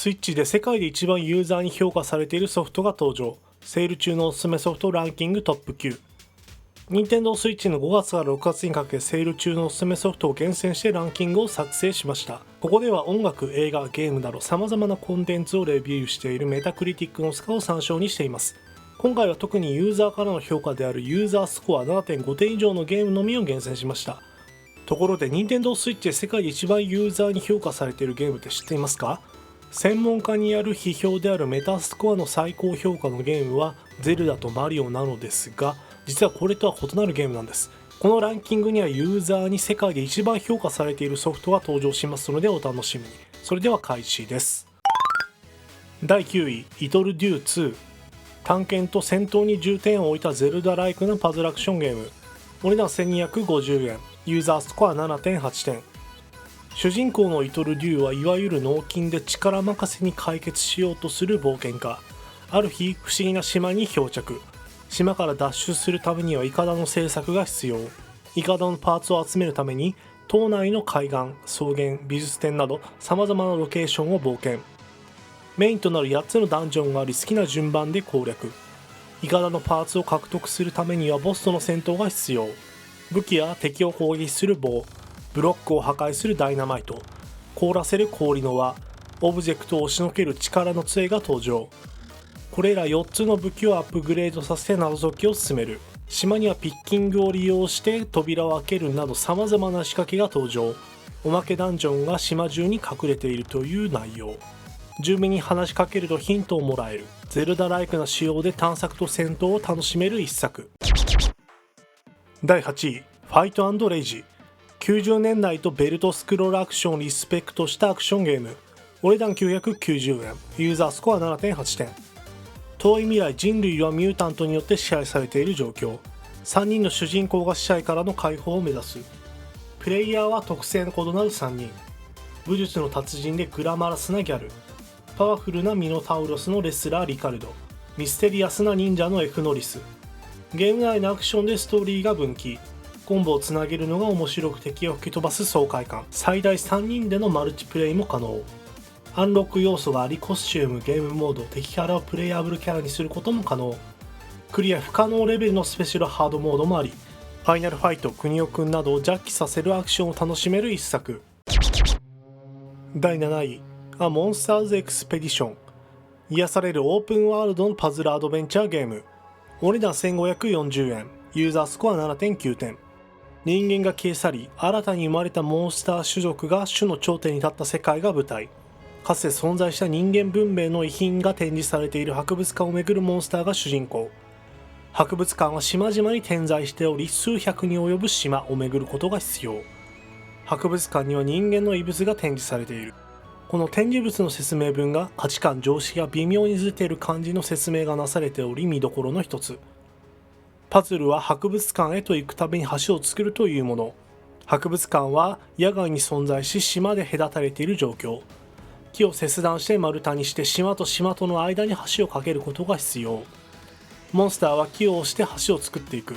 スイッチで世界で一番ユーザーに評価されているソフトが登場。セール中のおすすめソフトランキングトップ9。任天堂スイッチの5月から6月にかけセール中のおすすめソフトを厳選してランキングを作成しました。ここでは音楽、映画、ゲームなど様々なコンテンツをレビューしているメタクリティックのスコアを参照にしています。今回は特にユーザーからの評価であるユーザースコア 7.5 点以上のゲームのみを厳選しました。ところで任天堂スイッチで世界で一番ユーザーに評価されているゲームって知っていますか？専門家による批評であるメタスコアの最高評価のゲームはゼルダとマリオなのですが、実はこれとは異なるゲームなんです。このランキングにはユーザーに世界で一番評価されているソフトが登場しますのでお楽しみに。それでは開始です。第9位、イトルデュー2。探検と戦闘に重点を置いたゼルダライクなパズルアクションゲーム。お値段1250円。ユーザースコア 7.8 点。主人公のイトルデューはいわゆる脳筋で力任せに解決しようとする冒険家。ある日、不思議な島に漂着。島から脱出するためにはイカダの製作が必要。イカダのパーツを集めるために島内の海岸、草原、美術展など様々なロケーションを冒険。メインとなる8つのダンジョンがあり好きな順番で攻略。イカダのパーツを獲得するためにはボスとの戦闘が必要。武器や敵を攻撃する棒、ブロックを破壊するダイナマイト、凍らせる氷の輪、オブジェクトを押しのける力の杖が登場。これら4つの武器をアップグレードさせて謎解きを進める。島にはピッキングを利用して扉を開けるなど様々な仕掛けが登場。おまけダンジョンが島中に隠れているという内容。住民に話しかけるとヒントをもらえる。ゼルダライクな仕様で探索と戦闘を楽しめる一作。第8位、ファイト&レイジ。90年代とベルトスクロールアクションをリスペクトしたアクションゲーム。お値段990円。ユーザースコア 7.8 点。遠い未来、人類はミュータントによって支配されている状況。3人の主人公が支配からの解放を目指す。プレイヤーは特性の異なる3人。武術の達人でグラマラスなギャル。パワフルなミノタウロスのレスラーリカルド。ミステリアスな忍者のエフノリス。ゲーム内のアクションでストーリーが分岐。コンボをつなげるのが面白く敵を吹き飛ばす爽快感。最大3人でのマルチプレイも可能。アンロック要素があり、コスチューム、ゲームモード、敵キャラをプレイヤブルキャラにすることも可能。クリア不可能レベルのスペシャルハードモードもあり、ファイナルファイト、クニオくんなどをジャッキさせるアクションを楽しめる一作。第7位、A Monsters Expedition。癒されるオープンワールドのパズルアドベンチャーゲーム。お値段1540円。ユーザースコア 7.9 点。人間が消え去り、新たに生まれたモンスター種族が種の頂点に立った世界が舞台。かつて存在した人間文明の遺品が展示されている博物館を巡るモンスターが主人公。博物館は島々に点在しており、数百に及ぶ島を巡ることが必要。博物館には人間の遺物が展示されている。この展示物の説明文が価値観常識が微妙にずれている感じの説明がなされており、見どころの一つ。パズルは博物館へと行くために橋を作るというもの。博物館は野外に存在し、島で隔たれている状況。木を切断して丸太にして島と島との間に橋を架けることが必要。モンスターは木を押して橋を作っていく。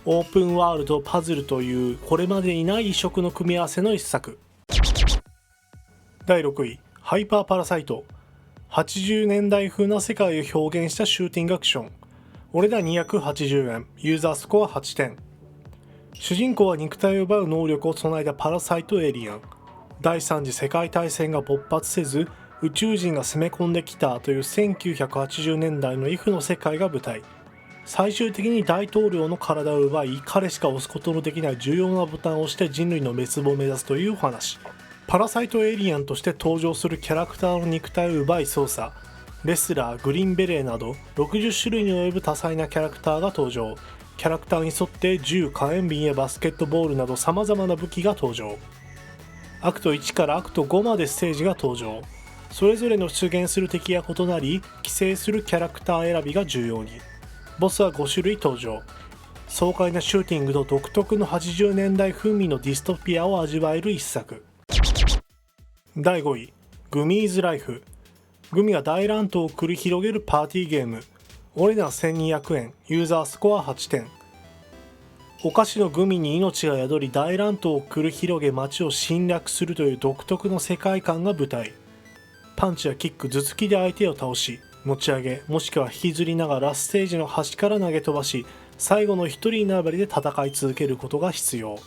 オープンワールドパズルというこれまでにない異色の組み合わせの一作。第6位、ハイパーパラサイト。80年代風な世界を表現したシューティングアクション。お値段280円。ユーザースコア8点。主人公は肉体を奪う能力を備えたパラサイトエイリアン。第3次世界大戦が勃発せず宇宙人が攻め込んできたという1980年代の If の世界が舞台。最終的に大統領の体を奪い、彼しか押すことのできない重要なボタンを押して人類の滅亡を目指すというお話。パラサイトエイリアンとして登場するキャラクターの肉体を奪い操作。レスラー、グリーンベレーなど60種類に及ぶ多彩なキャラクターが登場。キャラクターに沿って銃、火炎瓶やバスケットボールなど様々な武器が登場。アクト1からアクト5までステージが登場。それぞれの出現する敵が異なり、規制するキャラクター選びが重要に。ボスは5種類登場。爽快なシューティングと独特の80年代風味のディストピアを味わえる一作。第5位、グミーズライフ。グミが大乱闘を繰り広げるパーティーゲーム。お値段1200円。ユーザースコア8点。お菓子のグミに命が宿り、大乱闘を繰り広げ街を侵略するという独特の世界観が舞台。パンチやキック、頭突きで相手を倒し、持ち上げもしくは引きずりながらステージの端から投げ飛ばし、最後の一人縄張りで戦い続けることが必要。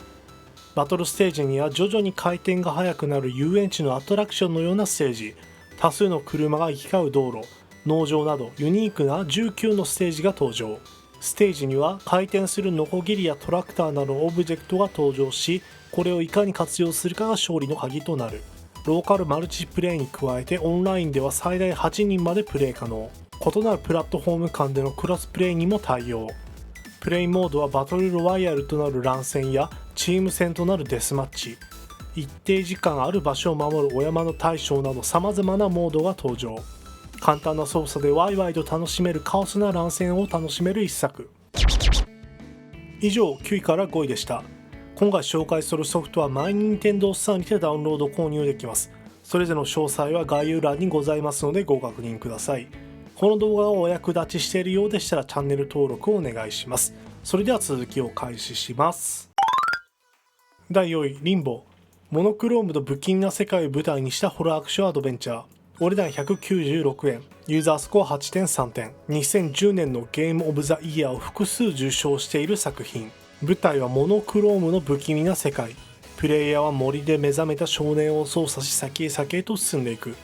バトルステージには徐々に回転が速くなる遊園地のアトラクションのようなステージ、多数の車が行き交う道路、農場などユニークな19のステージが登場。ステージには回転するノコギリやトラクターなどのオブジェクトが登場し、これをいかに活用するかが勝利の鍵となる。ローカルマルチプレイに加えてオンラインでは最大8人までプレイ可能。異なるプラットフォーム間でのクロスプレイにも対応。プレイモードはバトルロワイヤルとなる乱戦やチーム戦となるデスマッチ、一定時間ある場所を守るお山の大将など様々なモードが登場。簡単な操作でワイワイと楽しめるカオスな乱戦を楽しめる一作。以上、9位から5位でした。今回紹介するソフトはマイニンテンドーストアにてダウンロード購入できます。それぞれの詳細は概要欄にございますのでご確認ください。この動画がお役立ちしているようでしたらチャンネル登録をお願いします。それでは続きを開始します。第4位、リンボー。モノクロームと不気味な世界を舞台にしたホラーアクションアドベンチャー。お値段196円、ユーザースコア 8.3 点、2010年のゲームオブザイヤーを複数受賞している作品。舞台はモノクロームの不気味な世界。プレイヤーは森で目覚めた少年を操作し先へ先へと進んでいく。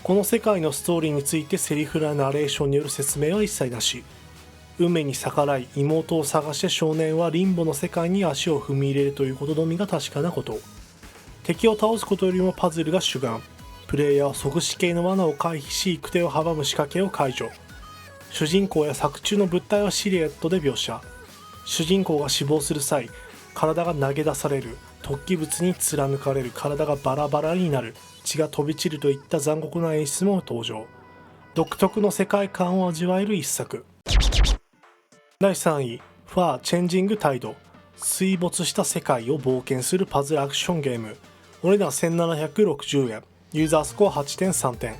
この世界のストーリーについてセリフやナレーションによる説明は一切なし。運命に逆らい妹を探して少年はリンボの世界に足を踏み入れるということのみが確かなこと。敵を倒すことよりもパズルが主眼。プレイヤーは即死系の罠を回避し行く手を阻む仕掛けを解除。主人公や作中の物体はシルエットで描写。主人公が死亡する際、体が投げ出される、突起物に貫かれる、体がバラバラになる、血が飛び散るといった残酷な演出も登場。独特の世界観を味わえる一作。第3位、ファーチェンジングタイド。水没した世界を冒険するパズルアクションゲーム。お値段1760円、ユーザースコア 8.3 点。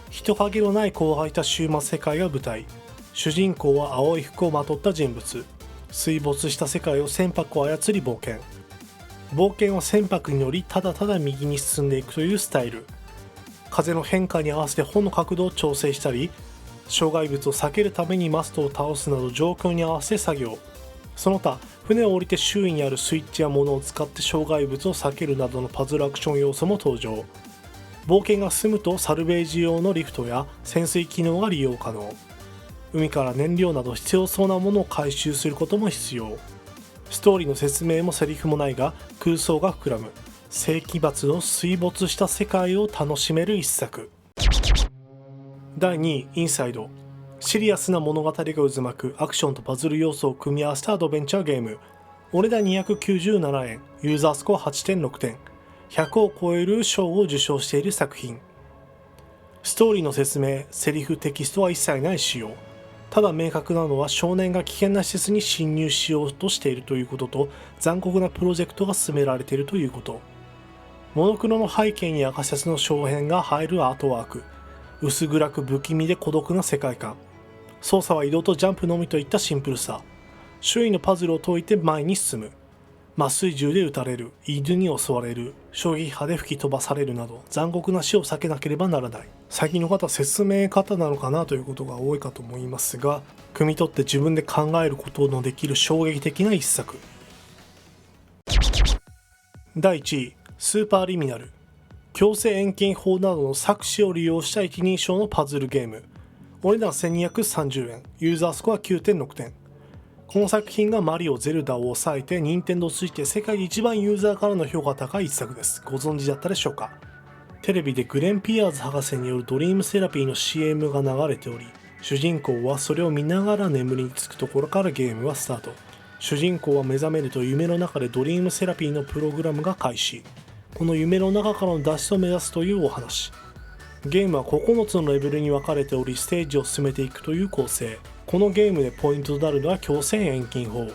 人影のない荒廃した終末世界が舞台。主人公は青い服をまとった人物。水没した世界を船舶を操り冒険。冒険は船舶に乗りただただ右に進んでいくというスタイル。風の変化に合わせて帆の角度を調整したり、障害物を避けるためにマストを倒すなど状況に合わせて作業。その他、船を降りて周囲にあるスイッチや物を使って障害物を避けるなどのパズルアクション要素も登場。冒険が進むとサルベージ用のリフトや潜水機能が利用可能。海から燃料など必要そうなものを回収することも必要。ストーリーの説明もセリフもないが空想が膨らむ世紀末の水没した世界を楽しめる一作。第2位、インサイド。シリアスな物語が渦巻くアクションとパズル要素を組み合わせたアドベンチャーゲーム。お値段297円、ユーザースコア 8.6 点、100を超える賞を受賞している作品。ストーリーの説明、セリフ、テキストは一切ない仕様。ただ明確なのは少年が危険な施設に侵入しようとしているということと、残酷なプロジェクトが進められているということ。モノクロの背景に赤説の小片が入るアートワーク。薄暗く不気味で孤独な世界観。操作は移動とジャンプのみといったシンプルさ。周囲のパズルを解いて前に進む。麻酔銃で撃たれる、犬に襲われる、衝撃波で吹き飛ばされるなど残酷な死を避けなければならない。最近の方は説明方なのかなということが多いかと思いますが、汲み取って自分で考えることのできる衝撃的な一作。第1位、スーパーリミナル。強制遠近法などの作詞を利用した一人称のパズルゲーム。お値段1230円、ユーザースコア 9.6 点。この作品がマリオ・ゼルダを抑えて任天堂スイッチで世界で一番ユーザーからの評価が高い一作です。ご存知だったでしょうか。テレビでグレン・ピアーズ博士によるドリームセラピーの CM が流れており、主人公はそれを見ながら眠りにつくところからゲームはスタート。主人公は目覚めると夢の中でドリームセラピーのプログラムが開始。この夢の中からの脱出を目指すというお話。ゲームは9つのレベルに分かれており、ステージを進めていくという構成。このゲームでポイントとなるのは強制遠近法。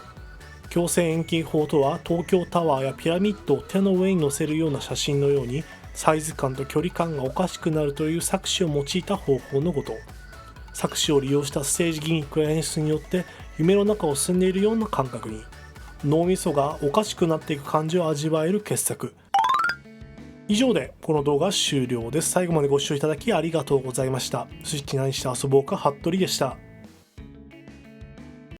強制遠近法とは東京タワーやピラミッドを手の上に載せるような写真のようにサイズ感と距離感がおかしくなるという作詞を用いた方法のこと。作詞を利用したステージギミックや演出によって夢の中を進んでいるような感覚に脳みそがおかしくなっていく感じを味わえる傑作。以上でこの動画は終了です。最後までご視聴いただきありがとうございました。スイッチ何して遊ぼうか、服部でした。